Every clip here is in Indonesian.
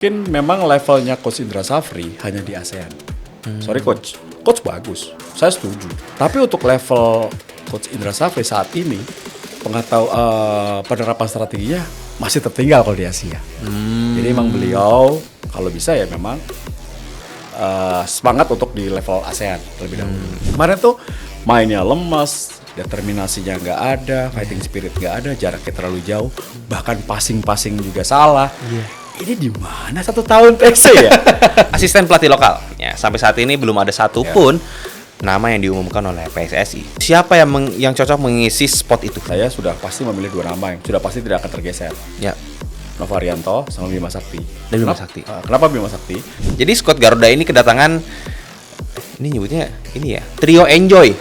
Mungkin memang levelnya Coach Indra Safri hanya di ASEAN. Sorry Coach bagus, saya setuju. Tapi untuk level Coach Indra Safri saat ini, penerapan strateginya masih tertinggal kalau di Asia. Jadi emang beliau kalau bisa ya memang semangat untuk di level ASEAN terlebih dahulu. Kemarin tuh mainnya lemas, determinasinya nggak ada, fighting spirit nggak ada, jaraknya terlalu jauh, bahkan passing juga salah. Ini di mana 1 tahun TC ya? Asisten pelatih lokal. Ya, sampai saat ini belum ada satupun nama yang diumumkan oleh PSSI. Siapa yang cocok mengisi spot itu? Saya sudah pasti memilih 2 nama yang sudah pasti tidak akan tergeser. Ya, Novarianto sama Bima Sakti. dan Bima Sakti. Kenapa Bima Sakti? Jadi squad Garuda ini kedatangan nyebutnya Trio Enjoy.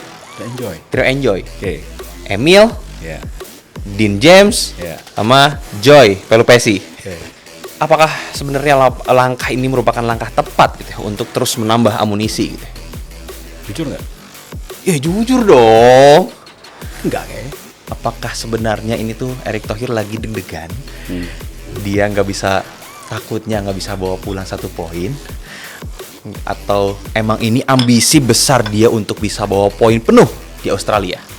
Trio Enjoy. Oke. Emil, Ya. Dean James, Ya. sama Joy Pelupesi. Oke. Apakah sebenarnya langkah ini merupakan langkah tepat gitu ya, untuk terus menambah amunisi gitu? Jujur nggak? Ya jujur dong. Enggak kayaknya. Apakah sebenarnya ini tuh Erick Thohir lagi deg-degan? Dia takutnya nggak bisa bawa pulang 1 poin? Atau emang ini ambisi besar dia untuk bisa bawa poin penuh di Australia?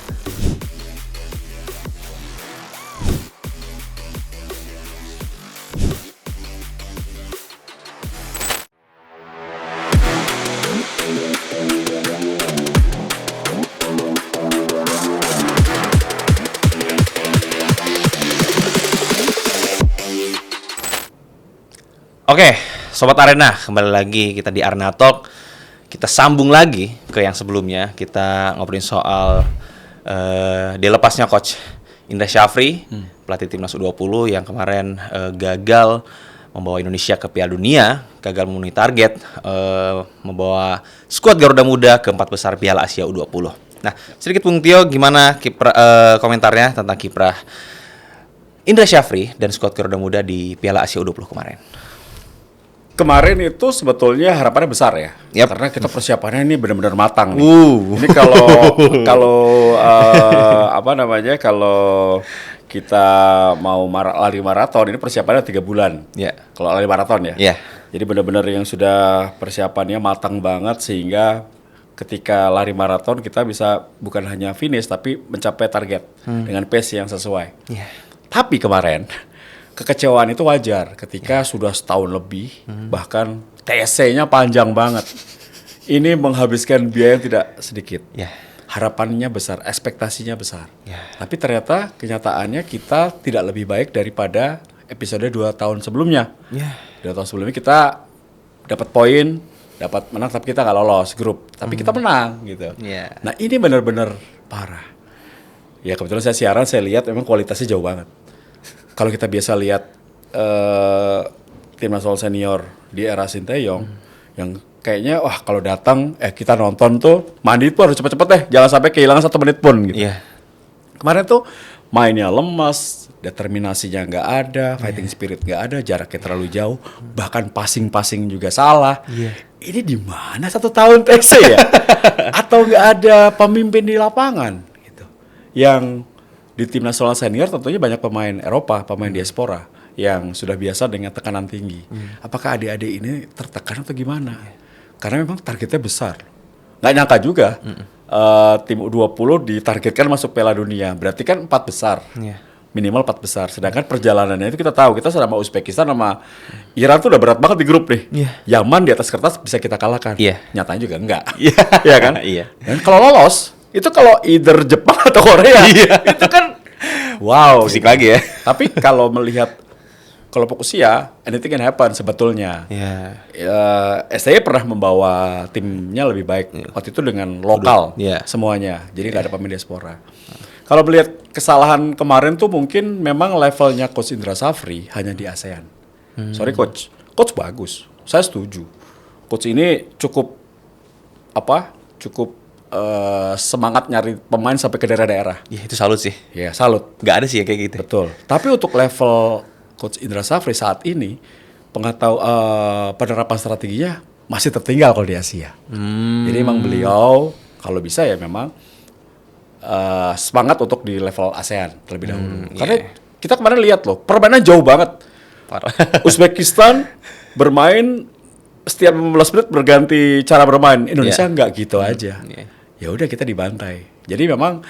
Oke, Sobat Arena, kembali lagi kita di Arena Talk. Kita sambung lagi ke yang sebelumnya. Kita ngobrolin soal dilepasnya Coach Indra Safri, pelatih Timnas U20 yang kemarin gagal membawa Indonesia ke Piala Dunia, gagal memenuhi target, membawa skuad Garuda Muda ke 4 besar Piala Asia U20. Nah, sedikit Bung Tio, gimana komentarnya tentang kiprah Indra Safri dan skuad Garuda Muda di Piala Asia U20 kemarin? Kemarin itu sebetulnya harapannya besar ya, Yap. karena kita persiapannya ini benar-benar matang. Nih. Uh. Ini kalau kita mau lari maraton ini persiapannya 3 bulan. Ya. Kalau lari maraton ya. Ya. Jadi benar-benar yang sudah persiapannya matang banget sehingga ketika lari maraton kita bisa bukan hanya finish tapi mencapai target dengan pace yang sesuai. Ya. Tapi kemarin kekecewaan itu wajar ketika sudah setahun lebih, bahkan TC-nya panjang banget. Ini menghabiskan biaya yang tidak sedikit. Ya. Harapannya besar, ekspektasinya besar. Ya. Tapi ternyata kenyataannya kita tidak lebih baik daripada episode 2 tahun sebelumnya. Ya. 2 tahun sebelumnya kita dapat poin, dapat menang, tapi kita nggak lolos grup. Tapi kita menang gitu. Ya. Nah ini benar-benar parah. Ya kebetulan saya siaran, saya lihat memang kualitasnya jauh banget. Kalau kita biasa lihat tim nasional senior di era Sinteyong, yang kayaknya wah kalau datang kita nonton tuh mandi tuh harus cepet-cepet deh, jangan sampai kehilangan 1 menit pun gitu. Iya. Kemarin tuh mainnya lemas, determinasinya nggak ada, fighting spirit nggak ada, jaraknya terlalu jauh, bahkan passing juga salah. Ini di mana 1 tahun TC ya? Atau nggak ada pemimpin di lapangan gitu? Yang di tim nasional senior tentunya banyak pemain Eropa, pemain diaspora yang sudah biasa dengan tekanan tinggi. Apakah adik-adik ini tertekan atau gimana? Karena memang targetnya besar. Nggak nyangka juga tim U20 ditargetkan masuk Piala Dunia. Berarti kan 4 besar. Minimal 4 besar. Sedangkan perjalanannya itu kita tahu. Kita sama Uzbekistan sama Iran tuh udah berat banget di grup nih. Yaman di atas kertas bisa kita kalahkan. Nyatanya juga enggak. Iya kan? Dan kalau lolos, itu kalau either Jepang atau Korea, itu kan wow. Fisik lagi ya. Tapi kalau melihat kelompok usia, anything can happen sebetulnya. STY pernah membawa timnya lebih baik waktu itu dengan lokal semuanya, jadi nggak ada pemain diaspora. Kalau melihat kesalahan kemarin tuh mungkin memang levelnya Coach Indra Safri hanya di ASEAN. Sorry Coach bagus, saya setuju. Coach ini cukup semangat nyari pemain sampai ke daerah-daerah. Ya, itu salut sih. Ya, salut. Nggak ada sih ya kayak gitu. Betul. Tapi untuk level Coach Indra Safri saat ini, penerapan strateginya masih tertinggal kalau di Asia. Jadi emang beliau kalau bisa ya memang semangat untuk di level ASEAN terlebih dahulu. Karena kita kemarin lihat loh, permainan jauh banget. Parah. Uzbekistan bermain setiap 15 menit berganti cara bermain. Indonesia nggak gitu aja. Ya udah kita dibantai. Jadi memang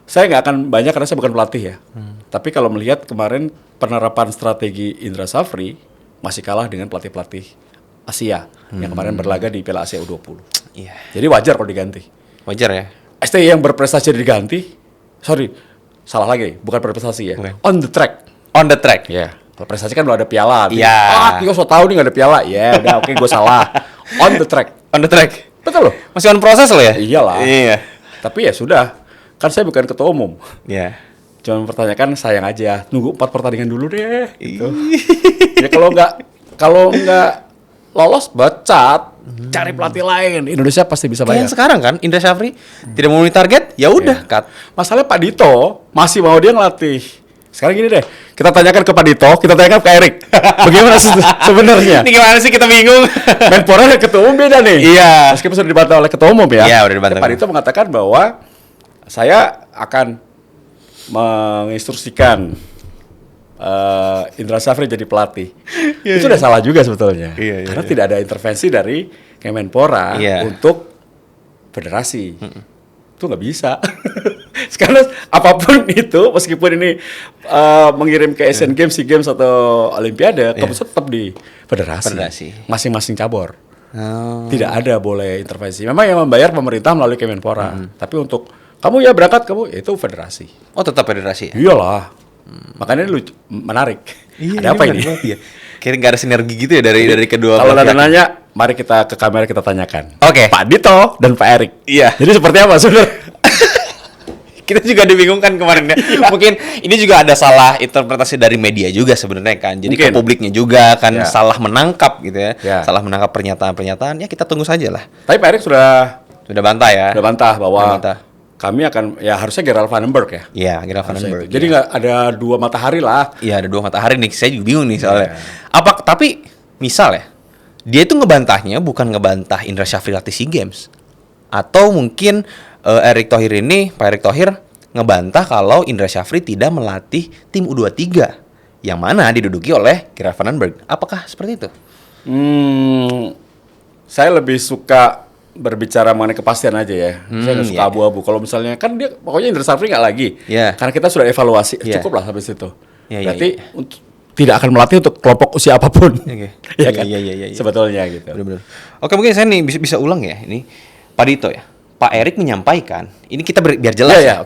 saya nggak akan banyak karena saya bukan pelatih ya. Tapi kalau melihat kemarin penerapan strategi Indra Safri masih kalah dengan pelatih-pelatih Asia yang kemarin berlaga di Piala Asia U20. Iya. Jadi wajar kalau diganti. Wajar ya. STI yang berprestasi diganti, sorry, salah lagi, bukan berprestasi ya. Bukan. On the track. On the track. Ya. Kalau prestasi kan belum ada piala. Iya. Gue so tau nih nggak ada piala. Ya udah oke gue salah. On the track. On the track. Betul loh. Masih on proses loh ya? Iyalah. Iya. Tapi ya sudah. Kan saya bukan ketua umum. Iya. Cuma pertanyakan sayang aja. Nunggu 4 pertandingan dulu deh. Gitu. Ya kalau nggak lolos becat. Cari pelatih lain. Indonesia pasti bisa Kayak bayar. yang sekarang kan, Indra Syafri tidak memenuhi target, ya udah cut. Masalahnya Pak Dito masih mau dia ngelatih. Sekarang gini deh, kita tanyakan ke Pak Dito, kita tanyakan ke Erik. Bagaimana sebenarnya? Ini gimana sih, kita bingung. Menpora dan ketua umum beda nih. Iya. Meskipun sudah dibantah oleh ketua umum ya. Iya, udah dibantah. Pak Dito mengatakan bahwa saya akan menginstruksikan Indra Syafri jadi pelatih. Itu udah salah juga sebetulnya. Karena tidak ada intervensi dari Kemenpora untuk federasi. Itu nggak bisa. Sekarang apapun itu, meskipun ini mengirim ke Asian Games, SEA Games atau Olimpiade, keputusan tetap di federasi. Masing-masing cabur. Tidak ada boleh intervensi. Memang yang membayar pemerintah melalui Kemenpora. Tapi untuk kamu ya berangkat, kamu itu federasi. Oh, tetap federasi ya? Iyalah. Makanya ini lucu, menarik. Ada apa ini? Ya. Kira nggak ada sinergi gitu ya dari kedua. Kalau ada nanya, mari kita ke kamera kita tanyakan. Oke. Pak Dito dan Pak Erik. Iya. Jadi seperti apa sebenarnya? Kita juga dibingungkan kemarin ya. Mungkin ini juga ada salah interpretasi dari media juga sebenarnya kan. Jadi ke publiknya juga kan salah menangkap gitu ya. Salah menangkap pernyataan-pernyataan. Ya kita tunggu saja lah. Tapi Pak Erik sudah bantah ya. Sudah bantah bahwa kami akan, ya harusnya Gerald Vandenberg ya. Iya, Gerald Vandenberg. Jadi nggak ada dua matahari lah. Iya, ada dua matahari nih. Saya juga bingung nih soalnya. Tapi misal ya, dia itu ngebantahnya bukan ngebantah Indra Syafri latih SEA Games. Atau mungkin Pak Erick Thohir ngebantah kalau Indra Syafri tidak melatih tim U23 yang mana diduduki oleh Gerald Vandenberg. Apakah seperti itu? Saya lebih suka berbicara mengenai kepastian aja ya. Saya nggak suka abu-abu. Kalau misalnya kan dia pokoknya Indra Syafri nggak lagi. Karena kita sudah evaluasi, cukup lah sampai situ. Berarti tidak akan melatih untuk kelompok usia apapun. Ya kan? Sebetulnya gitu. Benar-benar. Oke, mungkin saya nih bisa ulang ya. Ini Pak Dito ya. Pak Erik menyampaikan, ini kita biar jelas ya.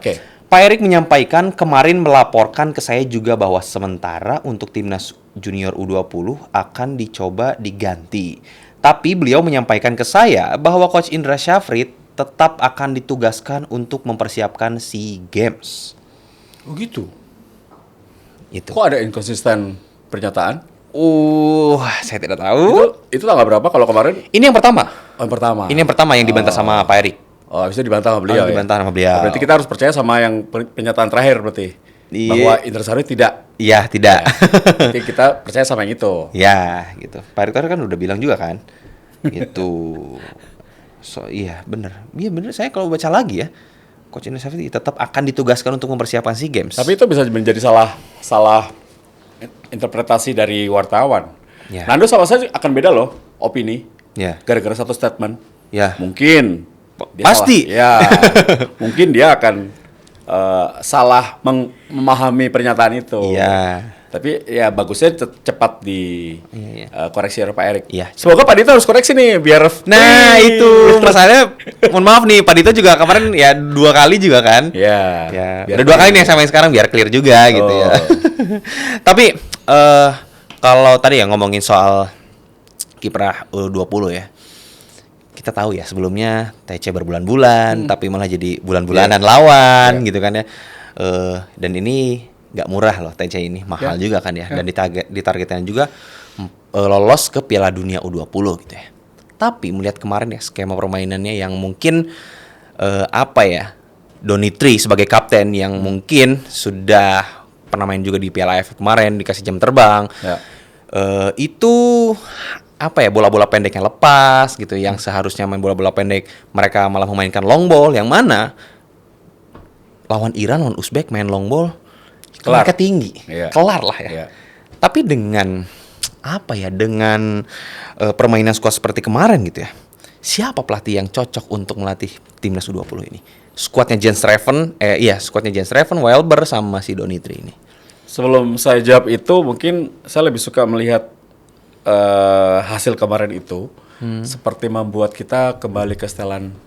Pak Erik menyampaikan kemarin melaporkan ke saya juga bahwa sementara untuk timnas junior U20 akan dicoba diganti. Tapi beliau menyampaikan ke saya bahwa Coach Indra Syafri tetap akan ditugaskan untuk mempersiapkan SEA Games. Oh gitu? Itu. Kok ada inkonsisten pernyataan? Saya tidak tahu. Itu tanggal berapa kalau kemarin? Ini yang pertama. Oh, yang pertama. Ini yang pertama yang dibantah sama Pak Erik. Oh, habis itu dibantah sama beliau. Dibantah sama beliau. Berarti kita harus percaya sama yang pernyataan terakhir berarti. Bahwa Indra Syafri tidak. Iya, tidak. Jadi kita percaya sama yang itu. Ya, gitu. Pak Erick Thohir kan udah bilang juga kan. Gitu. Iya, bener. Iya, bener. Saya kalau baca lagi ya, Coach Indra Syafri tetap akan ditugaskan untuk mempersiapkan SEA Games. Tapi itu bisa menjadi salah interpretasi dari wartawan. Nando sama saya akan beda loh opini. Gara-gara satu statement. Mungkin pasti. Mungkin dia akan salah memahami pernyataan itu. Tapi ya bagusnya cepat di koreksi oleh Pak Erik. Semoga Pak Dito harus koreksi nih biar. Nah itu masalahnya. Mohon maaf nih, Pak Dito juga kemarin ya 2 kali juga kan. Udah 2 kali nih sama yang sekarang biar clear juga gitu ya. Tapi kalau tadi ya ngomongin soal kiprah U20 ya. Kita tahu ya sebelumnya TC berbulan-bulan tapi malah jadi bulan-bulanan lawan gitu kan ya. Dan ini nggak murah loh TC ini, mahal juga kan ya. Dan ditargetkan juga lolos ke Piala Dunia U20 gitu ya. Tapi melihat kemarin ya skema permainannya yang mungkin Donitri sebagai kapten yang mungkin sudah pernah main juga di Piala AFF kemarin, dikasih jam terbang. Itu bola-bola pendek yang lepas gitu, yang seharusnya main bola-bola pendek mereka malah memainkan long ball, yang mana lawan Iran, lawan Uzbek main long ball mereka tinggi, kelar lah ya. Tapi dengan apa ya dengan permainan squad seperti kemarin gitu ya. Siapa pelatih yang cocok untuk melatih timnas U20 ini? Squadnya Jens Reven, squadnya Jens Reven, Welber sama si Donitri ini. Sebelum saya jawab itu, mungkin saya lebih suka melihat hasil kemarin itu seperti membuat kita kembali ke setelan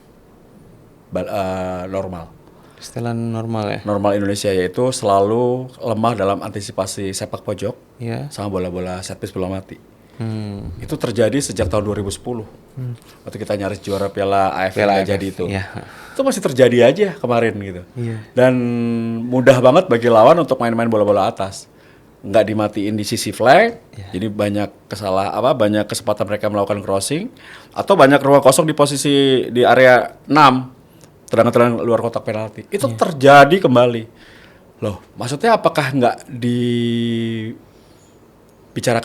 normal. Setelan normal ya. Normal Indonesia, yaitu selalu lemah dalam antisipasi sepak pojok sama bola-bola set piece bola mati. Itu terjadi sejak tahun 2010. Waktu kita nyaris juara Piala AFF nggak jadi itu. Itu masih terjadi aja kemarin gitu. Dan mudah banget bagi lawan untuk main-main bola-bola atas. Nggak dimatiin di sisi flank, jadi banyak banyak kesempatan mereka melakukan crossing, atau banyak ruang kosong di posisi di area 6. Tendangan-tendangan luar kotak penalti itu terjadi kembali. Loh, maksudnya apakah nggak dibicarakan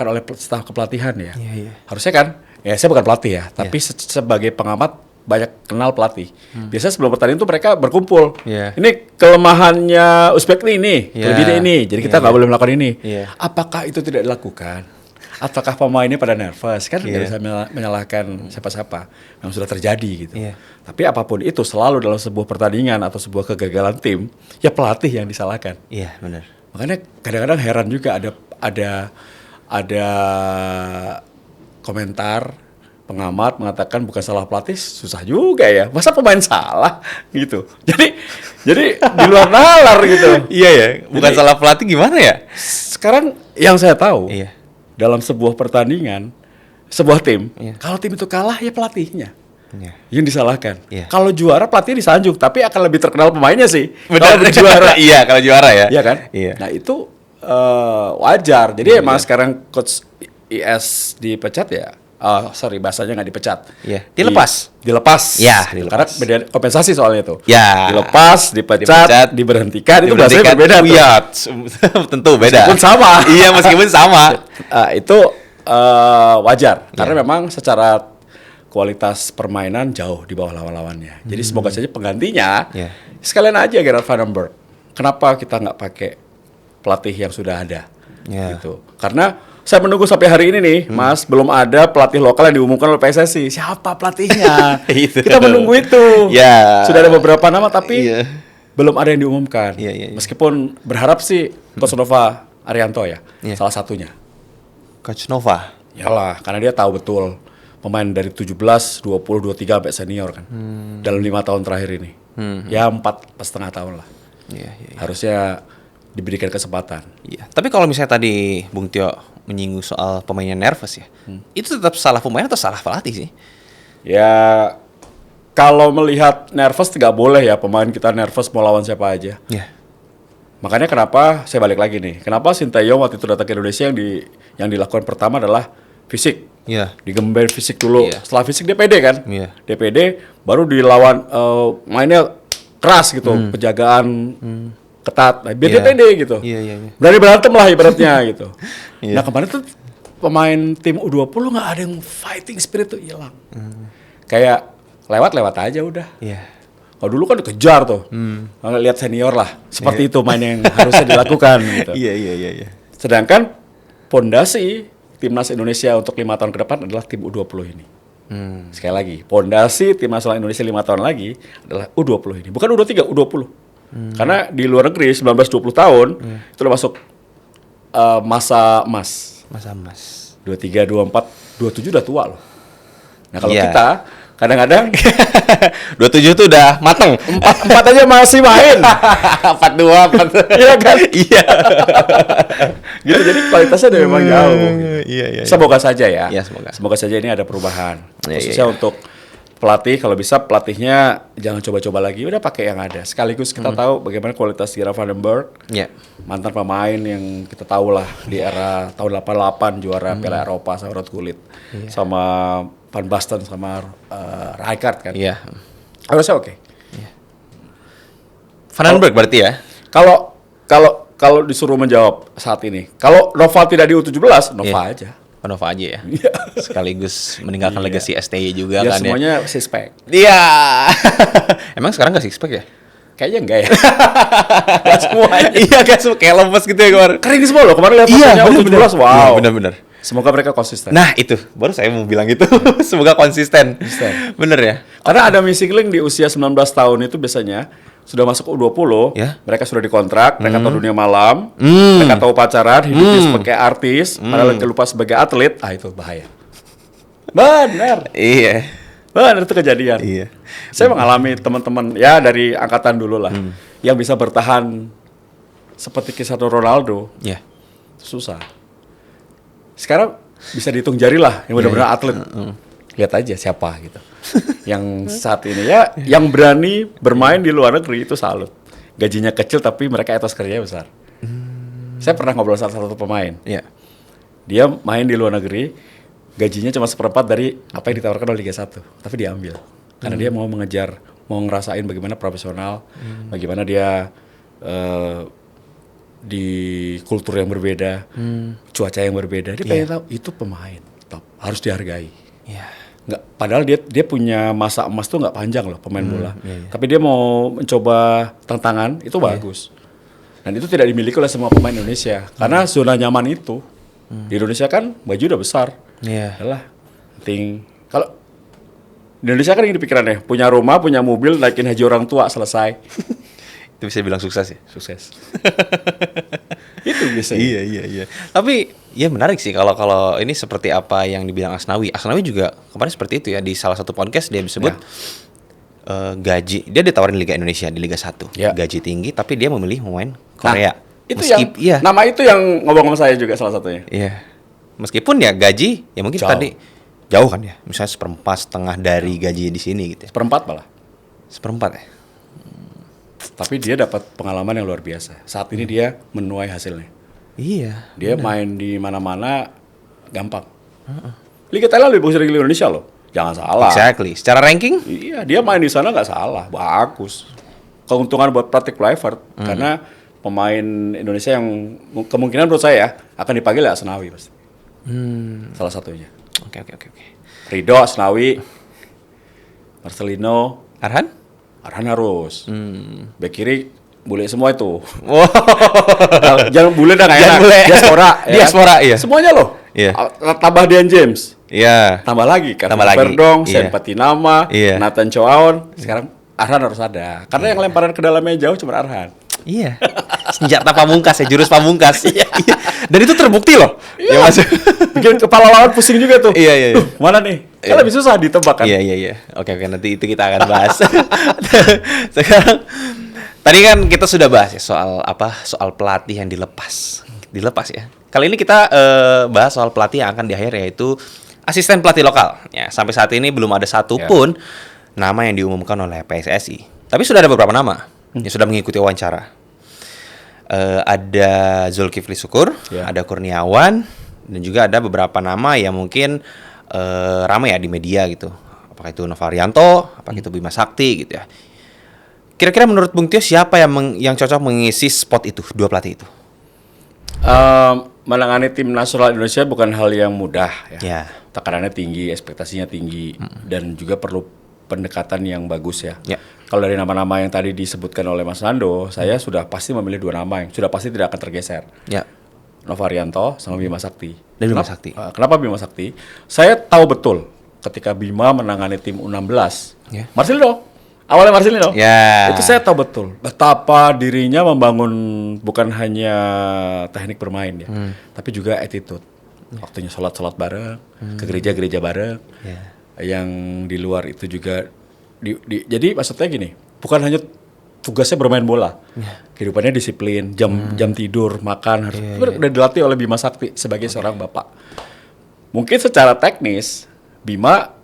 oleh staf kepelatihan ya? Harusnya kan, ya saya bukan pelatih ya, tapi sebagai pengamat banyak kenal pelatih. Biasanya sebelum pertandingan itu mereka berkumpul. Ini kelemahannya Uzbek ini, kelebihannya ini, jadi kita nggak boleh melakukan ini. Apakah itu tidak dilakukan? Ataukah pemainnya pada nervous? Kan nggak bisa menyalahkan siapa-siapa yang sudah terjadi gitu. Tapi apapun itu, selalu dalam sebuah pertandingan atau sebuah kegagalan tim, ya pelatih yang disalahkan. Iya, benar. Makanya kadang-kadang heran juga ada komentar pengamat mengatakan bukan salah pelatih, susah juga ya. Masa pemain salah gitu. Jadi di luar nalar gitu. Iya ya, bukan salah pelatih gimana ya? Sekarang yang saya tahu, dalam sebuah pertandingan, sebuah tim, kalau tim itu kalah ya pelatihnya yang disalahkan. Kalau juara pelatih disanjung, tapi akan lebih terkenal pemainnya sih. Benar, kalau juara. Iya, kalau juara ya. Iya kan? Nah itu wajar. Jadi emang sekarang coach IS dipecat ya. Bahasanya nggak dipecat. Dilepas. Dilepas. Karena beda kompensasi soalnya itu. Dilepas, dipecat, diberhentikan. Itu bahasanya berbeda tuh. Iya, tentu beda. Meskipun sama. Meskipun sama. Itu wajar. Karena memang secara kualitas permainan jauh di bawah lawan-lawannya. Jadi semoga saja penggantinya sekalian aja Gerard Van den Berg. Kenapa kita nggak pakai pelatih yang sudah ada? Gitu. Karena saya menunggu sampai hari ini nih, Mas, belum ada pelatih lokal yang diumumkan oleh PSSI. Siapa pelatihnya? Kita menunggu itu. Sudah ada beberapa nama tapi belum ada yang diumumkan. Meskipun berharap sih Coach Nova Arianto ya, salah satunya. Coach Nova? Yalah, karena dia tahu betul pemain dari 17, 20, 23 sampai senior kan. Dalam 5 tahun terakhir ini. Ya 4,5 tahun lah. Harusnya diberikan kesempatan. Tapi kalau misalnya tadi Bung Tio menyinggung soal pemainnya nervous ya, itu tetap salah pemain atau salah pelatih sih? Ya kalau melihat nervous nggak boleh ya pemain kita nervous mau lawan siapa aja. Makanya kenapa saya balik lagi nih, kenapa Sintayong waktu itu datang ke Indonesia yang dilakukan pertama adalah fisik. Digember fisik dulu. Setelah fisik dia pede kan. Dia pede, baru dilawan mainnya keras gitu, penjagaan ketat, biar dia pede gitu. Berani berantem lah ibaratnya gitu. Nah kemarin tuh pemain tim U20 nggak ada yang fighting spirit tuh hilang. Kayak lewat aja udah. Kalau dulu kan dikejar tuh. Lihat senior lah. Seperti itu main yang harusnya dilakukan gitu. Sedangkan pondasi timnas Indonesia untuk 5 tahun ke depan adalah tim U20 ini. Sekali lagi, pondasi tim nasional Indonesia 5 tahun lagi adalah U20 ini. Bukan U23, U20. Karena di luar negeri 19-20 tahun itu udah masuk masa emas. 23, 24, 27 udah tua loh. Nah kalau kita kadang-kadang 27 tuh udah mateng. 4 aja masih main. 42. Iya kan? Gitu, jadi kualitasnya udah memang jauh. Semoga saja ya. Semoga saja ini ada perubahan. Khususnya untuk pelatih, kalau bisa pelatihnya jangan coba-coba lagi, udah pakai yang ada. Sekaligus kita tahu bagaimana kualitas Gerard Van den Berg, mantan pemain yang kita tahu lah di era tahun 88 juara Piala Eropa sama Ruud Gullit, sama Van Basten sama Rijkaard kan. Harusnya oke. Van den Berg berarti ya? Kalau disuruh menjawab saat ini, kalau Nova tidak di U17, Nova aja. Nova aja ya. Sekaligus meninggalkan legasi STY juga ya, kan semuanya six pack. Emang sekarang nggak six pack ya? Kayaknya enggak ya. Semuanya. Kayak lemes gitu ya kemarin. Kering semua loh. Kemarin lihat fotonya U17. Wow. Benar-benar. Semoga mereka konsisten. Nah itu, baru saya mau bilang itu. Semoga konsisten. Bener ya? Karena ada missing link di usia 19 tahun itu biasanya sudah masuk U20, Ya. mereka sudah dikontrak, mereka tahu dunia malam, mereka tahu pacaran, hidupnya sebagai artis, padahal lupa sebagai atlet, itu bahaya. Benar. Iya. Benar itu kejadian. Iya. Saya mengalami teman-teman ya dari angkatan dulu lah, yang bisa bertahan seperti Cristiano Ronaldo, Iya. susah. Sekarang bisa dihitung jari lah yang benar-benar atlet. Lihat aja siapa gitu. Yang saat ini ya, yang berani bermain di luar negeri itu salut. Gajinya kecil tapi mereka etos kerjanya besar. Saya pernah ngobrol sama salah satu pemain. Iya. Dia main di luar negeri, gajinya cuma seperempat dari apa yang ditawarkan oleh Liga 1. Tapi dia ambil. Karena dia mau mengejar, mau ngerasain bagaimana profesional, bagaimana dia di kultur yang berbeda, cuaca yang berbeda. Dia pengen tahu, itu pemain top, harus dihargai. Iya. Nggak, padahal dia punya masa emas tuh nggak panjang loh pemain bola. Tapi dia mau mencoba tantangan, itu bagus. Dan itu tidak dimiliki oleh semua pemain Indonesia. Karena zona nyaman itu, di Indonesia kan baju udah besar. Iya. Yalah, penting. Kalau di Indonesia kan yang dipikirannya, punya rumah, punya mobil, naikin haji orang tua, selesai. Itu bisa bilang sukses ya? Sukses. Itu biasanya. Iya. Tapi ya menarik sih kalau ini seperti apa yang dibilang Asnawi. Asnawi juga kemarin seperti itu ya, di salah satu podcast dia disebut gaji. Dia ditawarin Liga Indonesia di Liga 1. Ya. Gaji tinggi tapi dia memilih pemain Korea. Itu nama itu yang ngomong sama saya juga salah satunya. Iya. Meskipun ya gaji ya mungkin Jauh. tadi jauh kan ya. Misalnya 1/4 setengah dari gaji di sini gitu ya. Seperempat malah. 1/4 ya. Tapi dia dapat pengalaman yang luar biasa. Saat ini dia menuai hasilnya. Iya. Dia main di mana-mana gampang. Liga Thailand lebih bagus dari Liga Indonesia loh. Jangan salah. Exactly. Secara ranking? Iya, dia main di sana nggak salah, bagus. Keuntungan buat Pratik Kluivert karena pemain Indonesia yang kemungkinan menurut saya akan dipanggil ya Asnawi pasti. Salah satunya. Oke. Ridho, Asnawi, Marcelino, Arhan? Arhan harus. Bek kiri bule semua itu. Wow. Jangan bule dah nggak Jangan enak. bule. Diaspora. Diaspora, iya. Semuanya loh. Iya. Tambah Dian James. Iya. Tambah lagi kan. Tambah lagi. Perdong, Iya. Sen Patinama, Iya. Nathan Choaon. Sekarang Arhan harus ada. Karena yang lemparan ke dalamnya jauh cuma Arhan. Iya. Senjata pamungkas ya, jurus pamungkas. Iya. Dan itu terbukti loh. Iya. Ya, Mas. Bikin kepala lawan pusing juga tuh. Iya. Mana nih? Kan lebih susah ditebak kan. Iya. Oke, nanti itu kita akan bahas. Sekarang tadi kan kita sudah bahas ya soal pelatih yang dilepas ya. Kali ini kita bahas soal pelatih yang akan di hire, yaitu asisten pelatih lokal. Ya, sampai saat ini belum ada satupun nama yang diumumkan oleh PSSI. Tapi sudah ada beberapa nama yang sudah mengikuti wawancara. Ada Zulkifli Syukur, ada Kurniawan, dan juga ada beberapa nama yang mungkin ramai ya di media gitu. Apakah itu Novarianto, apakah itu Bima Sakti gitu ya. Kira-kira menurut Bung Tio siapa yang cocok mengisi spot itu, dua pelatih itu? Menangani tim nasional Indonesia bukan hal yang mudah ya. Ya. Tekanannya tinggi, ekspektasinya tinggi, dan juga perlu pendekatan yang bagus ya. Ya. Kalau dari nama-nama yang tadi disebutkan oleh Mas Nando, saya sudah pasti memilih dua nama yang sudah pasti tidak akan tergeser. Ya. Novarianto sama Bima Sakti. Dan Bima Sakti. Kenapa Bima Sakti? Saya tahu betul ketika Bima menangani tim U16. Ya. Marcelino. Awalnya Marcelino. Ya. Itu saya tahu betul betapa dirinya membangun bukan hanya teknik bermain ya, tapi juga attitude. Waktunya sholat bareng, ke gereja bareng. Ya. Yang di luar itu juga jadi maksudnya gini, bukan hanya tugasnya bermain bola. Kehidupannya disiplin, jam tidur, makan harus udah dilatih oleh Bima Sakti sebagai seorang bapak. Mungkin secara teknis Bima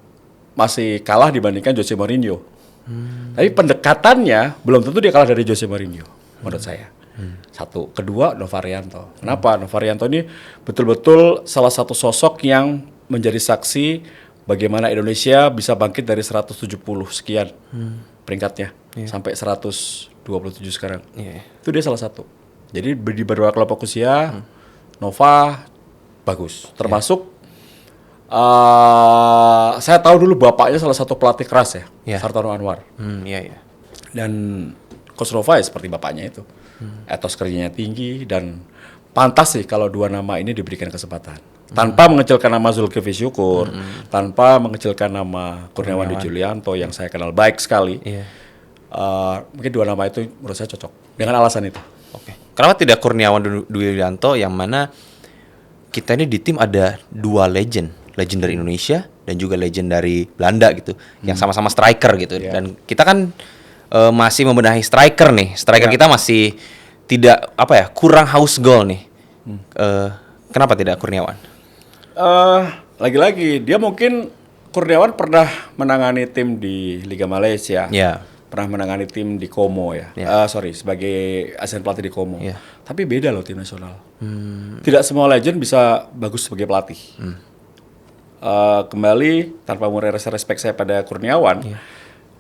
masih kalah dibandingkan Jose Mourinho. Tapi pendekatannya belum tentu dia kalah dari Jose Mourinho menurut saya. Satu, kedua Novarianto. Kenapa? Novarianto ini betul-betul salah satu sosok yang menjadi saksi bagaimana Indonesia bisa bangkit dari 170 sekian peringkatnya sampai 127 sekarang. Itu dia salah satu. Jadi di beberapa kelompok usia Nova bagus. Termasuk saya tahu dulu bapaknya salah satu pelatih keras ya, Sartono Anwar. Iya. Dan Coach Nova ya seperti bapaknya itu. Etos kerjanya tinggi dan pantas sih kalau dua nama ini diberikan kesempatan. Tanpa mengecilkan nama Zulkifli Syukur, tanpa mengecilkan nama Kurniawan Dwi Julianto yang saya kenal baik sekali. Iya. Mungkin dua nama itu menurut saya cocok dengan alasan itu. Oke. Kenapa tidak Kurniawan Dwi Julianto yang mana kita ini di tim ada dua legend dari Indonesia dan juga legend dari Belanda gitu, yang sama-sama striker gitu. Iya. Dan kita kan masih membenahi striker nih. Striker kita masih tidak kurang haus gol nih. Kenapa tidak Kurniawan? Lagi-lagi dia mungkin Kurniawan pernah menangani tim di Liga Malaysia. Ya. Pernah menangani tim di Como ya. Ya. Sebagai asisten pelatih di Como. Ya. Tapi beda loh tim nasional. Tidak semua legend bisa bagus sebagai pelatih. Kembali tanpa mengurangi rasa respect saya pada Kurniawan,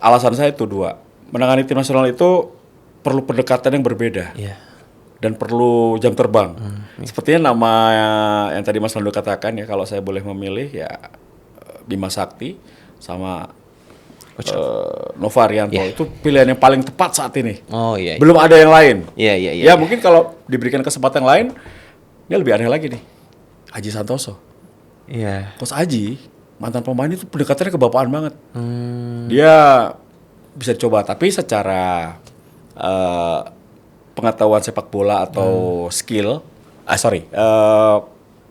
alasan saya itu dua. Menangani tim nasional itu perlu pendekatan yang berbeda. Iya. Dan perlu jam terbang. Sepertinya nama yang tadi Mas Lando katakan ya, kalau saya boleh memilih ya Bima Sakti sama Nova Arianto. Itu pilihan yang paling tepat saat ini. Oh iya. Belum ada yang lain. Iya. Ya mungkin kalau diberikan kesempatan lain, ini lebih aneh lagi nih. Aji Santoso. Iya. Coach Aji, mantan pemain itu pendekatannya kebapaan banget. Dia bisa dicoba, tapi secara pengetahuan sepak bola atau skill,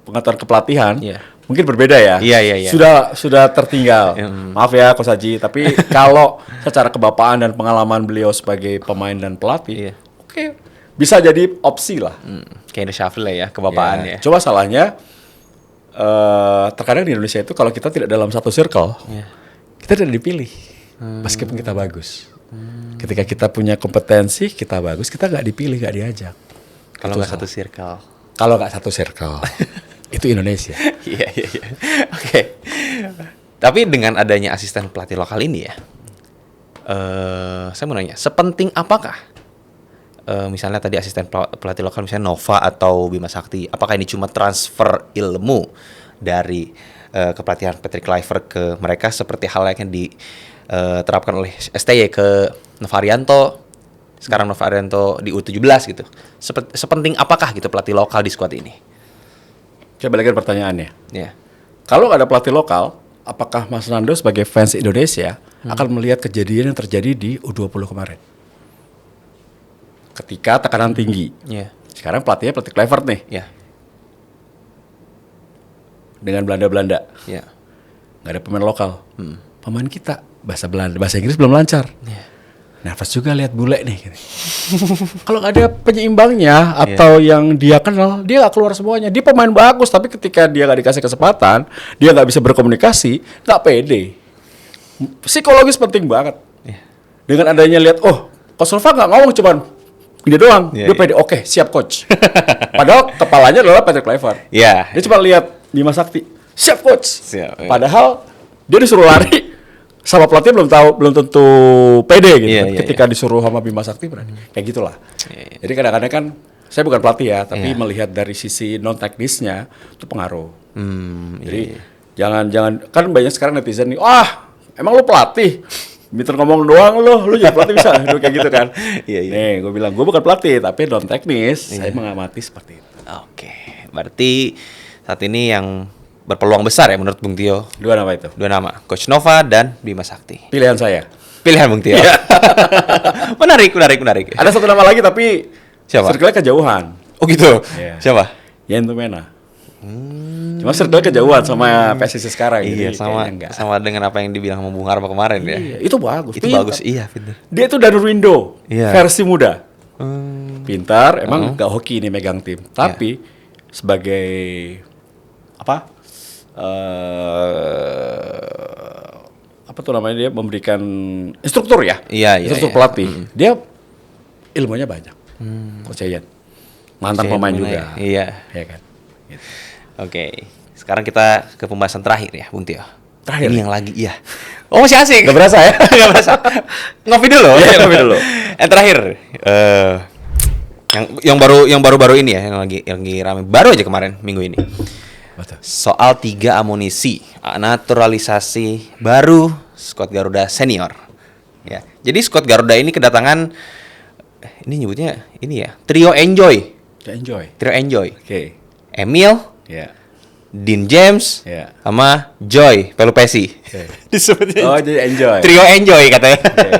pengetahuan kepelatihan, mungkin berbeda ya. Iya. Sudah tertinggal. Maaf ya Coach Aji, tapi kalau secara kebapaan dan pengalaman beliau sebagai pemain dan pelatih, oke, bisa jadi opsi lah. Kayak reshuffle ya, kebapaan ya. Coba salahnya, terkadang di Indonesia itu kalau kita tidak dalam satu circle, kita tidak dipilih, meskipun kita bagus. Ketika kita punya kompetensi, kita bagus, kita nggak dipilih, nggak diajak. Kalau nggak satu circle. Kalau nggak satu circle, itu Indonesia. Iya. Oke. Tapi dengan adanya asisten pelatih lokal ini ya, saya mau nanya, sepenting apakah misalnya tadi asisten pelatih lokal misalnya Nova atau Bima Sakti, apakah ini cuma transfer ilmu dari kepelatihan Patrick Kluivert ke mereka seperti hal yang diterapkan oleh STY ke Nova Arianto, sekarang Nova Arianto di U17 gitu. Sepenting apakah gitu pelatih lokal di skuad ini? Coba lagi pertanyaannya. Ya. Kalau nggak ada pelatih lokal, apakah Mas Nando sebagai fans Indonesia akan melihat kejadian yang terjadi di U20 kemarin? Ketika tekanan tinggi. Ya. Sekarang pelatihnya pelatih Kluivert nih. Ya. Dengan Belanda-Belanda. Ya. Nggak ada pemain lokal. Pemain kita bahasa Inggris belum lancar. Nervous juga lihat bule nih. Kalau nggak ada penyeimbangnya atau yang dia kenal, dia nggak keluar semuanya. Dia pemain bagus, tapi ketika dia nggak dikasih kesempatan, dia nggak bisa berkomunikasi, nggak pede. Psikologis penting banget. Dengan adanya lihat, Coach Nova nggak ngomong, cuman dia doang. Dia pede, oke, siap coach. Padahal kepalanya adalah Patrick Kluivert. Iya. Dia cuma lihat Bima Sakti, siap coach. Siap, iya. Padahal dia disuruh lari sama pelatih belum tentu pede gitu. Ketika disuruh sama Bima Sakti berani. Kayak gitulah. Jadi kadang-kadang kan saya bukan pelatih ya, tapi melihat dari sisi non teknisnya itu pengaruh. Jadi jangan kan banyak sekarang netizen nih, emang lu pelatih? Minta ngomong doang lu jadi pelatih bisa kayak gitu kan. Nih, gue bilang gue bukan pelatih, tapi non teknis saya mengamati seperti itu. Oke. Berarti saat ini yang berpeluang besar ya menurut Bung Tio. Dua nama itu. Dua nama, Coach Nova dan Bima Sakti. Pilihan saya. Pilihan Bung Tio. Menarik. Ada satu nama lagi tapi siapa? Circle-nya kejauhan. Oh gitu. Siapa? Yentu Mena. Cuma circle kejauhan sama PSSI sekarang. Iya, sama dengan apa yang dibilang sama Bung Harma kemarin ya. Iya, itu bagus. Itu bagus, iya benar. Dia itu Danurindo, versi muda. Pintar, emang gak hoki ini megang tim. Tapi sebagai apa tuh namanya, dia memberikan instruktur ya. Instruktur pelatih. Dia ilmunya banyak. Coach Yen. Mantan pemain juga. Iya. Ya kan. Gitu. Oke. Sekarang kita ke pembahasan terakhir ya, Bung Tio. Terakhir. Ini yang lagi, iya. Oh, masih asik. Gak berasa ya? Gak berasa. Ngopi dulu. Iya, ngopi dulu. Yang terakhir, yang baru-baru ini ya, yang lagi rame. Baru aja kemarin minggu ini. Betul. Soal 3 amunisi naturalisasi baru skuad Garuda senior. Ya. Jadi skuad Garuda ini kedatangan ini nyebutnya ini ya, Trio Enjoy. Enjoy. Trio Enjoy. Oke. Emil, Ya. Dean James, Ya. sama Joy Pelupesi. Oke. Disebutnya Oh, jadi Enjoy. Trio Enjoy katanya. Oke.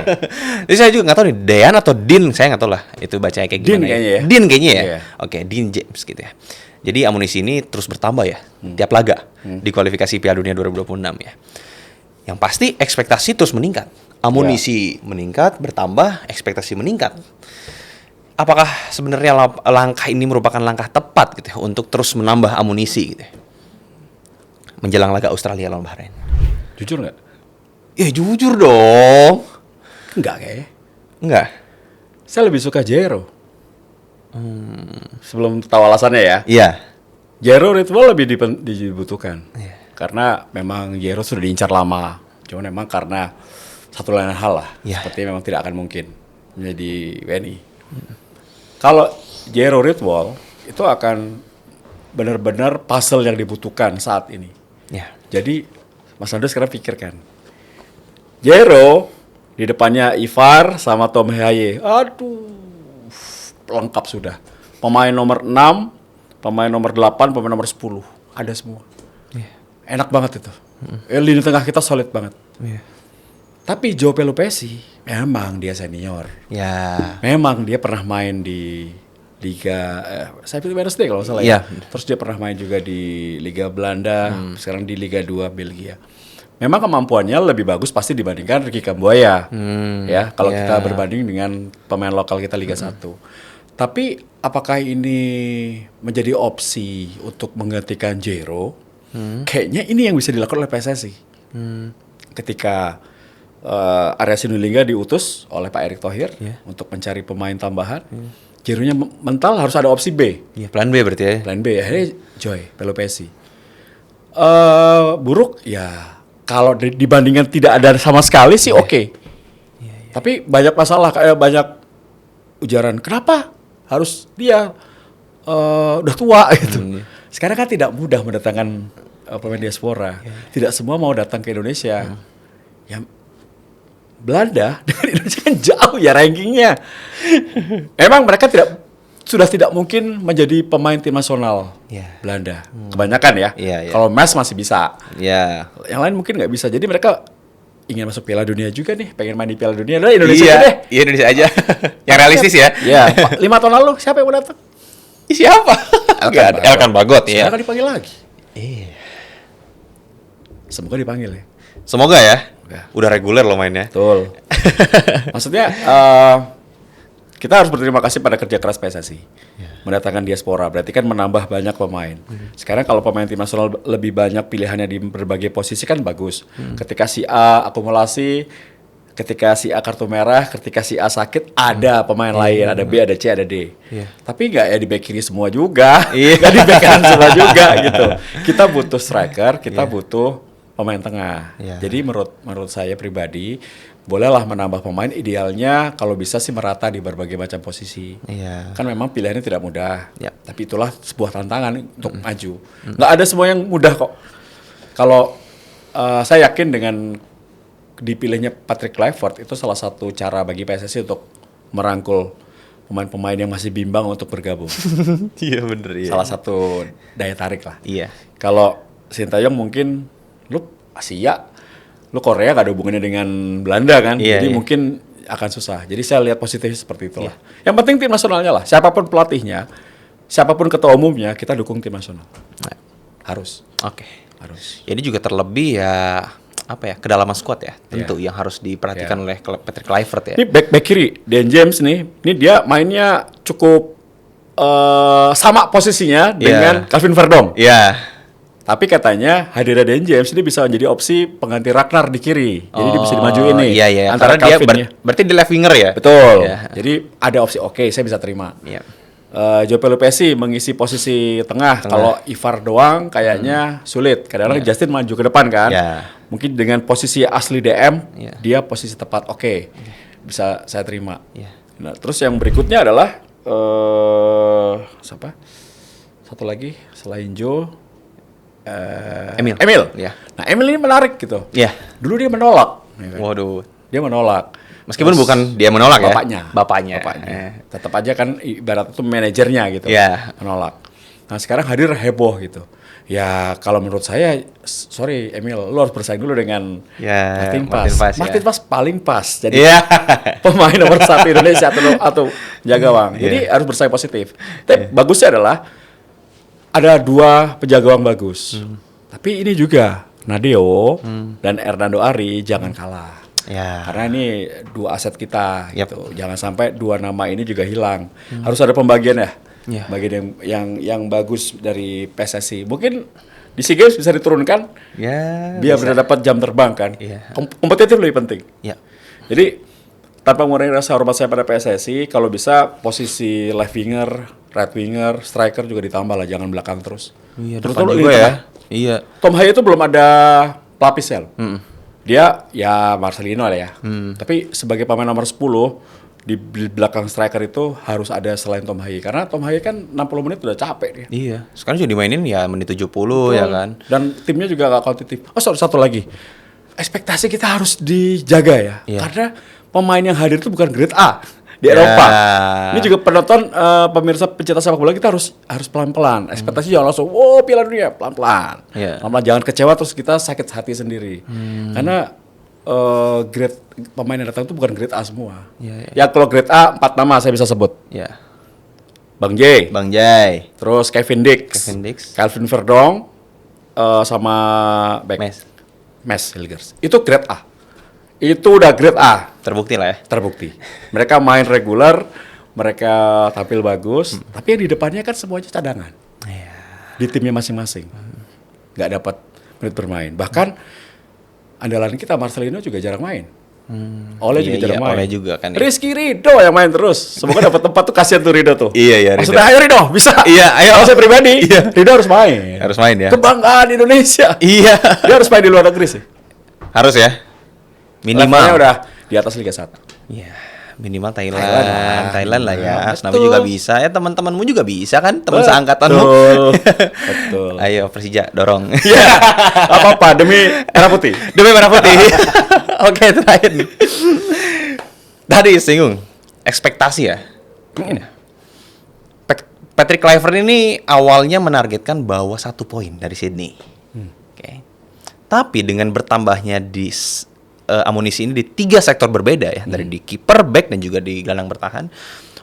Jadi saya juga nggak tahu nih Dean atau Dean, saya nggak tahu lah itu bacanya kayak Dean gimana. kayaknya ya. Dean kayaknya ya. Iya. Oke, Dean James gitu ya. Jadi amunisi ini terus bertambah ya tiap laga di kualifikasi Piala Dunia 2026 ya. Yang pasti ekspektasi terus meningkat. Amunisi meningkat, bertambah, ekspektasi meningkat. Apakah sebenarnya langkah ini merupakan langkah tepat gitu ya untuk terus menambah amunisi gitu ya? Menjelang laga Australia lawan Bahrain. Jujur nggak? Ya jujur dong. Enggak kayaknya. Enggak. Saya lebih suka Jero. Sebelum tahu alasannya ya. Iya. Jero ritual lebih dibutuhkan. Iya. Karena memang Jero sudah diincar lama. Cuma memang karena satu lain hal lah. Iya. Seperti memang tidak akan mungkin menjadi WNI. Kalau Jero ritual itu akan benar-benar puzzle yang dibutuhkan saat ini. Ya. Jadi Mas Ando sekarang pikirkan. Jero di depannya Ivar sama Tom Haye. Aduh. Lengkap sudah. Pemain nomor 6, pemain nomor 8, pemain nomor 10. Ada semua. Enak banget itu. Lini tengah kita solid banget. Iya. Tapi Joe Pelupesi memang dia senior. Ya. Memang dia pernah main di Liga Sheffield Wednesday kalau nggak salah Iya. ya. Terus dia pernah main juga di Liga Belanda, sekarang di Liga 2 Belgia. Memang kemampuannya lebih bagus pasti dibandingkan Ricky Kambuaya. Ya, kalau Iya. kita berbanding dengan pemain lokal kita Liga 1. Tapi apakah ini menjadi opsi untuk menggantikan Jero? Kayaknya ini yang bisa dilakukan oleh PSSI. Ketika Arya Sinulinga diutus oleh Pak Erick Thohir untuk mencari pemain tambahan, Jeronya mental harus ada opsi B. Ya, plan B berarti ya. Plan B akhirnya Joy Pelupesi. Buruk ya kalau dibandingkan tidak ada sama sekali sih oke. Tapi banyak masalah kayak banyak ujaran kenapa harus dia udah tua gitu. Sekarang kan tidak mudah mendatangkan pemain diaspora. Tidak semua mau datang ke Indonesia. Ya Belanda dengan Indonesia kan jauh ya rankingnya. Emang mereka sudah tidak mungkin menjadi pemain tim nasional Belanda. Kebanyakan ya. Kalau Mas masih bisa. Yang lain mungkin nggak bisa. Jadi mereka ingin masuk Piala Dunia juga nih. Pengen main di Piala Dunia. Udah Indonesia aja deh. Iya Indonesia aja. Yang realistis ya. Ya 5 tahun lalu siapa yang mau datang? Siapa? Elkan Bagot ya. Sekarang kan dipanggil lagi. Semoga dipanggil ya. Semoga ya. Udah reguler loh mainnya. Betul. Maksudnya kita harus berterima kasih pada kerja keras PSSI. Mendatangkan diaspora berarti kan menambah banyak pemain. Sekarang kalau pemain tim nasional lebih banyak pilihannya di berbagai posisi kan bagus. Ketika si A akumulasi, ketika si A kartu merah, ketika si A sakit ada pemain lain, ada B, ada C, ada D. Tapi nggak ya di back kiri semua juga, nggak di back kanan semua juga gitu. Kita butuh striker, kita butuh pemain tengah. Jadi menurut saya pribadi, bolehlah menambah pemain. Idealnya kalau bisa sih merata di berbagai macam posisi. Kan memang pilihannya tidak mudah. Tapi itulah sebuah tantangan untuk maju. Nggak ada semua yang mudah kok. Kalau saya yakin dengan dipilihnya Patrick Kluivert itu salah satu cara bagi PSSI untuk merangkul pemain-pemain yang masih bimbang untuk bergabung. Iya bener ya. Salah satu daya tarik lah. Iya. Kalau Sintayong mungkin lu Asia, lu Korea gak ada hubungannya dengan Belanda kan, jadi mungkin akan susah. Jadi saya lihat positif seperti itulah. Yang penting tim nasionalnya lah, siapapun pelatihnya, siapapun ketua umumnya, kita dukung tim nasional. Harus. Oke. Harus. Jadi juga terlebih ya apa ya kedalaman squad ya tentu yang harus diperhatikan oleh Patrick Kluivert ya. Ini back kiri, Dan James nih, ini dia mainnya cukup sama posisinya dengan Calvin Verdong. Tapi katanya hadirnya Dan James ini bisa menjadi opsi pengganti Ragnar di kiri. Jadi dia bisa dimajuin nih. Antara dia berarti di left winger ya. Betul. Jadi ada opsi oke, saya bisa terima. Joe Pelupesi mengisi posisi tengah. Kalau Ivar doang kayaknya sulit. Kadang-kadang Justin maju ke depan kan. Mungkin dengan posisi asli DM dia posisi tepat. Oke. Bisa saya terima. Nah, terus yang berikutnya adalah siapa? Satu lagi selain Joe. Emil. Nah, Emil ini menarik gitu. Iya. Dulu dia menolak. Waduh. Dia menolak. Meskipun bukan dia menolak bapaknya. ya. Bapaknya. Tetap aja kan ibarat itu manajernya gitu. Iya. Menolak. Nah, sekarang hadir heboh gitu. Ya kalau menurut saya, sorry Emil, lo harus bersaing dulu dengan Martin Paes. Martin Paes paling pas. Jadi pemain nomor 1 Indonesia atau jaga gawang. Jadi harus bersaing positif. Tapi bagusnya adalah ada 2 penjaga gawang bagus. Tapi ini juga Nadeo dan Hernando Ari jangan kalah. Ya. Karena ini 2 aset kita gitu. Jangan sampai 2 nama ini juga hilang. Harus ada pembagian ya. Bagian yang bagus dari PSSI. Mungkin di SEA Games bisa diturunkan. Biar bisa dapat jam terbang kan. Kompetitif lebih penting. Jadi tanpa mengurangi rasa hormat saya pada PSSI, kalau bisa posisi left winger, right winger, striker juga ditambah lah, jangan belakang terus. Terutama juga ya. Tom Haye itu belum ada pelapis ya. Dia ya Marcelino lah ya. Tapi sebagai pemain nomor 10 di belakang striker itu harus ada selain Tom Haye. Karena Tom Haye kan 60 menit udah capek dia. Iya. Sekarang juga dimainin ya menit 70 ya kan. Dan timnya juga gak kompetitif. Oh satu lagi. Ekspektasi kita harus dijaga ya. Karena pemain yang hadir itu bukan grade A di Eropa. Ini juga penonton, pemirsa pencinta sepak bola, kita harus pelan-pelan. Ekspektasi jangan langsung, Piala Dunia, pelan-pelan. Pelan-pelan, jangan kecewa terus kita sakit hati sendiri. Karena grade pemain yang datang itu bukan grade A semua. Ya kalau grade A 4 nama saya bisa sebut. Bang Jay. Terus Kevin Dix. Calvin Verdong, sama Mes Hilgers. Itu grade A. Itu udah grade A. Terbukti lah ya. Terbukti. Mereka main reguler, mereka tampil bagus, tapi yang di depannya kan semuanya cadangan. Di timnya masing-masing. Nggak dapat menit bermain. Bahkan andalan kita Marcelino juga jarang main. Oleh juga jarang main. Oleh juga kan. Rizky Ridho yang main terus. Semoga dapat tempat tuh, kasihan tuh Ridho tuh. Iya, maksudnya ayo Ridho, bisa. Ayo. Kalau saya pribadi, Ridho harus main. Harus main ya. Kebanggaan Indonesia. Dia harus main di luar negeri sih. Harus ya. Minimal levelnya udah di atas Liga 1. Iya, minimal Thailand lah ya. Asnawi juga bisa. Ya teman-temanmu juga bisa kan, teman seangkatanmu. Betul. Ayo Persija dorong. Apa-apa demi merah putih. Oke, terakhir nih. Tadi singgung ekspektasi ya. Patrick Kluivert ini awalnya menargetkan bawa 1 poin dari Sydney. Oke. Tapi dengan bertambahnya amunisi ini di 3 sektor berbeda ya, dari di kiper, back, dan juga di gelandang bertahan,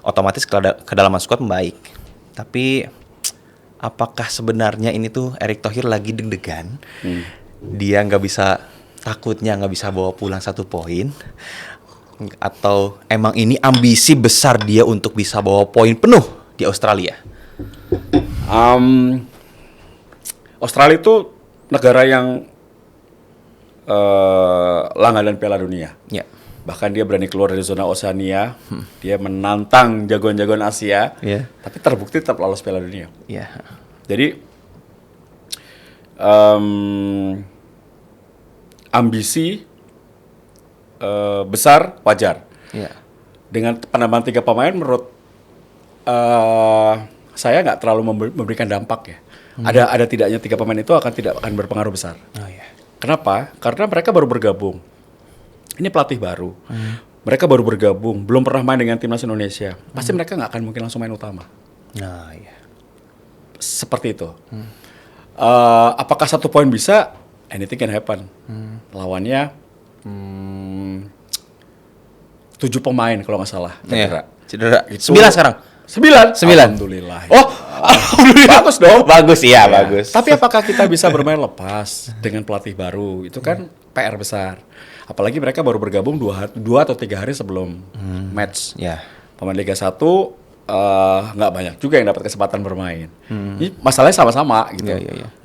otomatis kedalaman squad membaik. Tapi apakah sebenarnya ini tuh Erick Thohir lagi deg-degan? Dia takutnya nggak bisa bawa pulang 1 poin? Atau emang ini ambisi besar dia untuk bisa bawa poin penuh di Australia? Australia itu negara yang langganan Piala Dunia. Bahkan dia berani keluar dari zona Oseania. Dia menantang jagoan-jagoan Asia. Tapi terbukti tetap lolos Piala Dunia. Jadi ambisi besar wajar. Dengan penambahan 3 pemain menurut saya nggak terlalu memberikan dampak ya. Ada tidaknya 3 pemain itu tidak akan berpengaruh besar. Kenapa? Karena mereka baru bergabung. Ini pelatih baru. Mereka baru bergabung, belum pernah main dengan timnas Indonesia. Pasti mereka nggak akan mungkin langsung main utama. Seperti itu. Apakah 1 poin bisa? Anything can happen. Lawannya 7 pemain kalau nggak salah. Cedera. 9 sekarang. 9. Alhamdulillah. Bagus dong. Bagus. Tapi apakah kita bisa bermain lepas dengan pelatih baru? Itu kan PR besar. Apalagi mereka baru bergabung 2 atau 3 hari sebelum match. Pemain Liga 1 nggak banyak juga yang dapat kesempatan bermain. Ini masalahnya sama-sama gitu.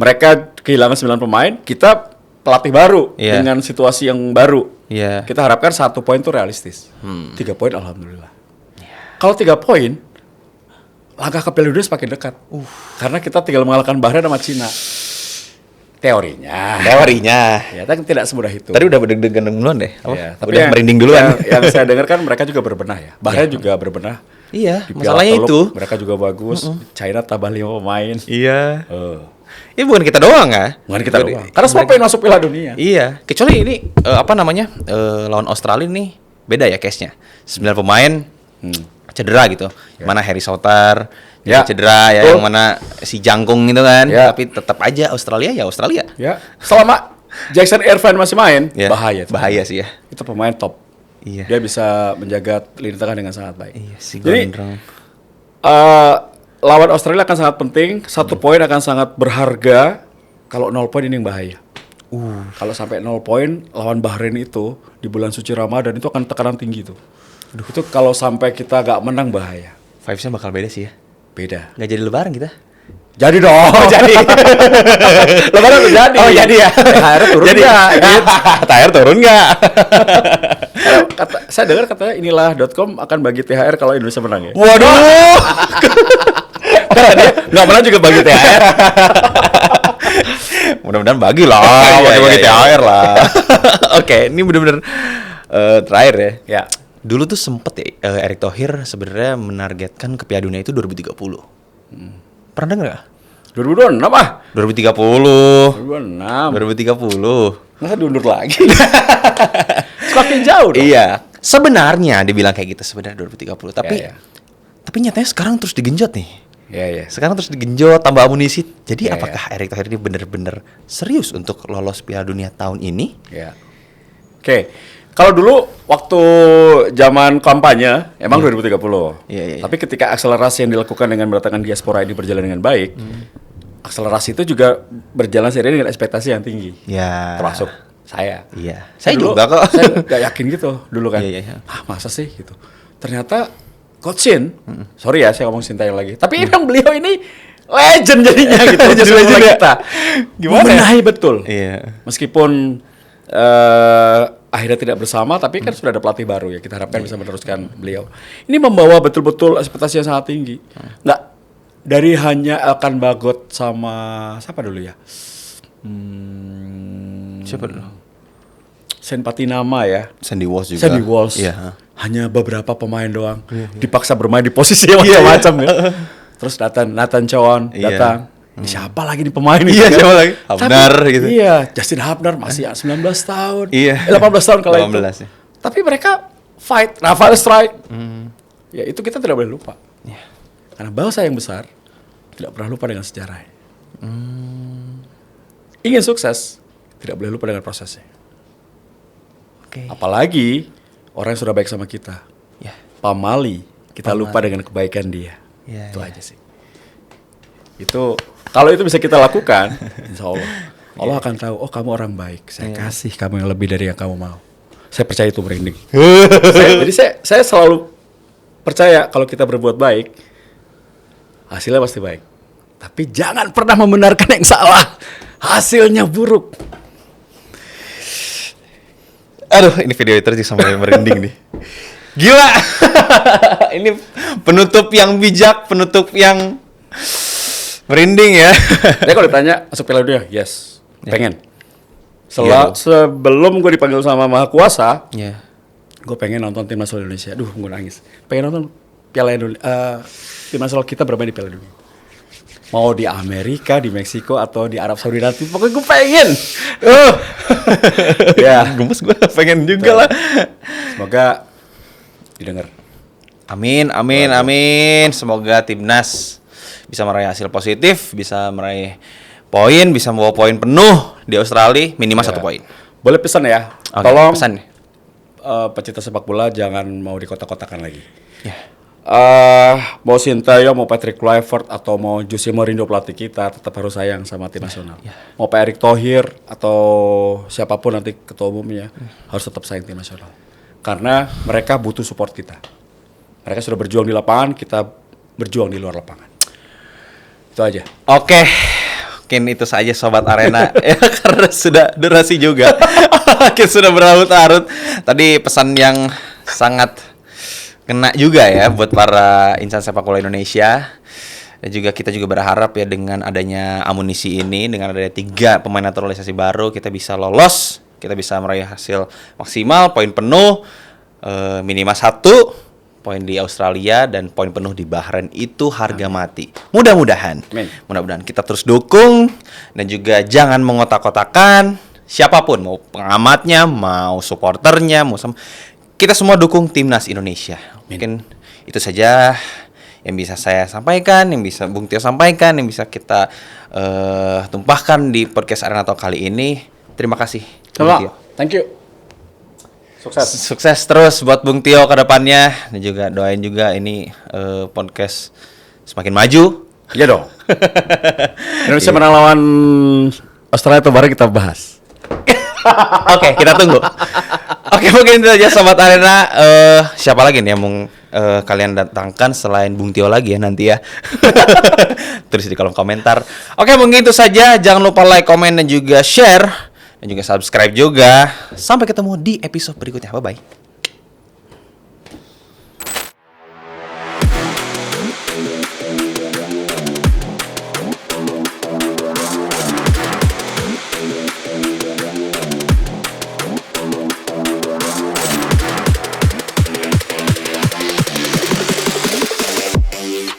Mereka kehilangan 9 pemain, kita pelatih baru dengan situasi yang baru. Kita harapkan 1 poin itu realistis. 3 poin alhamdulillah. Kalau 3 poin, langkah ke Piala Dunia semakin dekat. Karena kita tinggal mengalahkan Bahrain sama Cina. Teorinya. Ya, tapi tidak semudah itu. Tadi udah deg-degan duluan deh. Tapi udah merinding duluan. Yang saya dengar kan mereka juga berbenah ya. Bahrain juga berbenah. Masalahnya itu. Mereka juga bagus. China tambah 5 pemain. Ini bukan kita doang ya? Bukan kita doang. Karena semua pengen masuk Piala Dunia. Kecuali ini lawan Australia nih beda ya case-nya. 9 pemain cedera gitu. Mana Harry Souttar cedera ya, yang mana si Jangkung gitu kan. Tapi tetap aja Australia ya Australia. Ya. Selama Jackson Irvine masih main, bahaya. Bahaya sih ya. Itu pemain top. Iya. Dia bisa menjaga lini tengah dengan sangat baik. Iya sih. Jadi lawan Australia akan sangat penting. 1 poin akan sangat berharga. Kalau 0 poin ini yang bahaya. Kalau sampai 0 poin lawan Bahrain itu di bulan suci Ramadan itu akan tekanan tinggi tuh. Itu kalau sampai kita gak menang bahaya. Vibes-nya bakal beda sih ya. Beda. Nggak jadi lebaran kita. Jadi dong. Jadi. Lebaran udah jadi. Oh jadi ya. THR turun nggak? THR turun nggak? Saya dengar katanya inilah.com akan bagi THR kalau Indonesia menang ya. Waduh. Karena dia nggak menang juga bagi THR. Mudah-mudahan bagi lah. Bagi THR lah. Oke, ini benar-benar terakhir ya. Ya. Dulu tuh sempet ya Erick Thohir sebenarnya menargetkan ke Piala Dunia itu 2030. Pernah dengar nggak? 2026 ah? 2030. 2026. 2030. Masa diundur lagi? Semakin jauh dong. Iya. Sebenarnya dibilang kayak gitu sebenarnya 2030. Tapi nyatanya sekarang terus digenjot nih. Iya. Sekarang terus digenjot, tambah amunisi. Jadi apakah Erick Thohir ini benar-benar serius untuk lolos Piala Dunia tahun ini? Iya. Oke. Kalau dulu waktu zaman kampanye emang 2030. Iya. Tapi ketika akselerasi yang dilakukan dengan mendatangkan diaspora ini berjalan dengan baik, akselerasi itu juga berjalan seiring dengan ekspektasi yang tinggi. Ya. Termasuk saya. Iya. Saya dulu, juga kok. Saya gak yakin gitu dulu kan. Iya. Masa sih gitu. Ternyata Coach Shin, sorry ya saya ngomong Sintayong lagi. Tapi emang beliau ini legend jadinya gitu. Legend kita. Gimana? Menahi betul. Iya. Meskipun akhirnya tidak bersama, tapi kan sudah ada pelatih baru ya. Kita harapkan bisa meneruskan beliau. Ini membawa betul-betul ekspektasi yang sangat tinggi. Nggak dari hanya Elkan Bagot sama siapa dulu ya? Siapa dulu? Sen Patinama ya. Sandy Walsh juga. Sandy Walsh. Iya. Hanya beberapa pemain doang. Dipaksa bermain di posisi yang macam-macam ya. Terus Nathan Chowan datang. Ini siapa lagi nih pemain ini? Iya, siapa lagi? Habnar gitu. Iya, Justin Habnar masih 19 tahun. Iya. 18 tahun kalau 18 itu. ya. Tapi mereka fight, Rafael Strike. Ya itu kita tidak boleh lupa. Karena bangsa yang besar tidak pernah lupa dengan sejarahnya. Ingin sukses, tidak boleh lupa dengan prosesnya. Oke. Apalagi orang yang sudah baik sama kita. Ya. Pamali, kita lupa dengan kebaikan dia. Ya, itu aja sih. Itu kalau itu bisa kita lakukan, insya Allah akan tahu. Oh kamu orang baik. Saya kasih kamu yang lebih dari yang kamu mau. Saya percaya itu merinding. Jadi saya selalu percaya kalau kita berbuat baik, hasilnya pasti baik. Tapi jangan pernah membenarkan yang salah. Hasilnya buruk. Aduh, ini video terus sampai merinding nih. Gila. Ini penutup yang bijak, penutup yang merinding ya. Dia kalau ditanya masuk Piala Dunia, yes, pengen. Sebelum gue dipanggil sama Maha Kuasa, gue pengen nonton tim nasional Indonesia. Duh, gue nangis. Pengen nonton Piala Indonesia, tim nasional kita bermain di Piala Dunia. Mau di Amerika, di Meksiko, atau di Arab Saudi nanti, pokoknya gue pengen. Ya, gemes gue pengen juga lah. Semoga didengar. Amin. Semoga timnas bisa meraih hasil positif, bisa meraih poin, bisa membawa poin penuh di Australia, minimal 1 poin. Boleh pesan ya, Tolong pesan. Pecinta sepak bola jangan mau dikotak-kotakan lagi. Mau Sintayong, mau Patrick Kluivert, atau mau Jose Mourinho pelatih kita, tetap harus sayang sama tim nasional. Mau Pak Erick Thohir atau siapapun nanti ketua umumnya, harus tetap sayang tim nasional. Karena mereka butuh support kita. Mereka sudah berjuang di lapangan, kita berjuang di luar lapangan. Itu aja. Oke. Mungkin itu saja Sobat Arena. Ya, karena sudah durasi juga. Kita sudah berlarut-larut. Tadi pesan yang sangat kena juga ya buat para insan sepak bola Indonesia. Dan juga kita juga berharap ya dengan adanya amunisi ini, dengan adanya 3 pemain naturalisasi baru, kita bisa lolos, kita bisa meraih hasil maksimal, poin penuh, minimal 1 poin di Australia dan poin penuh di Bahrain itu harga mati. Mudah-mudahan kita terus dukung dan juga jangan mengotak-kotakan siapapun, mau pengamatnya, mau supporternya, mau kita semua dukung timnas Indonesia. Mungkin itu saja yang bisa saya sampaikan, yang bisa Bung Tio sampaikan, yang bisa kita tumpahkan di podcast Arena Talk kali ini. Terima kasih, Bung Tio. Thank you. Sukses terus buat Bung Tio ke depannya, dan juga doain juga ini podcast semakin maju. Iya dong. Indonesia menang lawan Australia atau bareng kita bahas. Oke, kita tunggu. Oke, mungkin itu aja Sobat Arena. Siapa lagi nih yang mau kalian datangkan selain Bung Tio lagi ya nanti ya. Tulis di kolom komentar. Oke, mungkin itu saja. Jangan lupa like, komen, dan juga share. Dan juga subscribe juga. Sampai ketemu di episode berikutnya. Bye-bye.